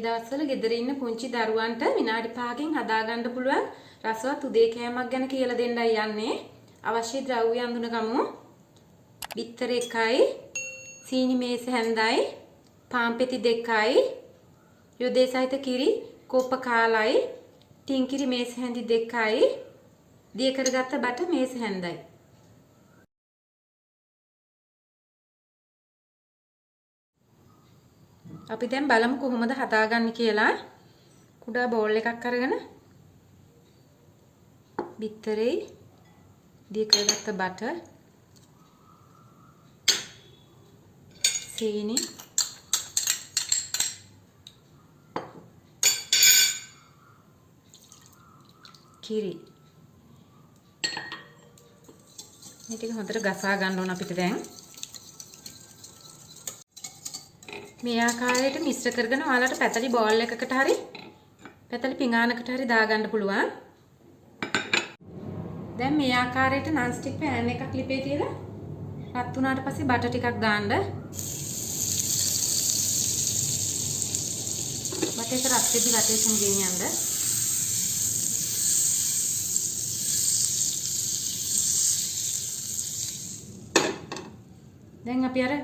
මේ දවස්වල ගෙදර ඉන්න පුංචි දරුවන්ට විනාඩි 5කින් හදා ගන්න පුළුවන් රසවත් උදේ කෑමක් ගැන කියලා දෙන්නයි යන්නේ. අවශ්‍ය ද්‍රව්‍ය අඳුනගමු. බිත්තර 1යි, සීනි මේස හැන්දයි, පාන් පෙති 2යි, යොදේ සහිත කිරි කෝප්ප කාලයි, ටින් කිරි මේස හැන්දි 2යි, දිය කරගත්ත බට මේස හැන්දයි. අපි දැන් බලමු කොහොමද හදාගන්නේ කියලා. කුඩා බෝල් එකක් අරගෙන බිත්තරේ දිය කරගත්ත බටර්, සීනි, කිරි මේ ටික හොඳට ගසා ගන්න ඕන අපිට දැන්. මේ ආකාරයට මිශ්‍ර කරගෙන ඔයාලට පැතලි බෝල් එකකට හරි පැතලි පිඟානකට හරි දාගන්න පුළුවන්. දැන් මේ ආකාරයට non stick pan එකක් ලිපේ තියලා රත් වුණාට පස්සේ බටර් ටිකක් දාන්න. බටර් එක රත් වෙද්දි වටේටම ගෙනියන්න. දැන් අපි අර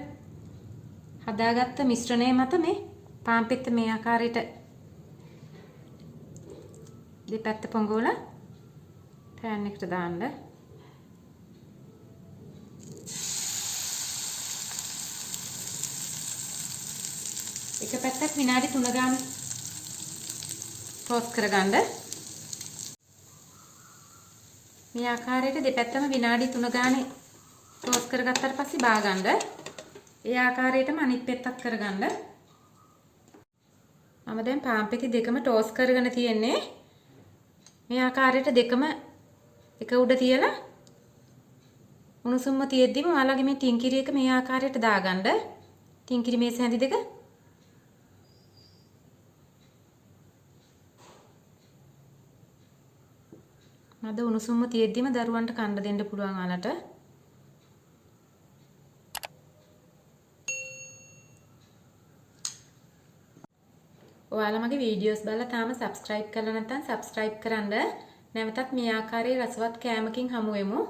හදාගත්ත මිශ්‍රණය මත මේ පාන් පෙත්ත මේ ආකාරයට දෙපැත්ත පොඟවලා පෑන් එකට දාන්න. එක පැත්තක් විනාඩි 3 ගාන ටෝස්ට් කරගන්න. මේ ආකාරයට දෙපැත්තම විනාඩි 3 ගානේ ටෝස්ට් කරගත්තාට පස්සේ බා ගන්න. ඒ ආකාරයටම අනිත් පැත්තත් කරගන්න. මම දැන් පාන් පෙති දෙකම ටෝස්ට් කරගෙන තියෙන්නේ. මේ ආකාරයට දෙකම එක උඩ තියලා උණුසුම්ම තියෙද්දිම ඔයාලගේ මේ ටින් කිරි එක මේ ආකාරයට දාගන්න. ටින් කිරි මේස හැඳි දෙක. අද උණුසුම්ම තියෙද්දිම දරුවන්ට කන්න දෙන්න පුළුවන් ඔයාලට. ඔයාලා මගේ වීඩියෝස් බලලා තාම subscribe කරලා නැත්නම් subscribe කරන්න. නැවතත් මේ ආකාරයේ රසවත් කෑමකින් හමු වෙමු.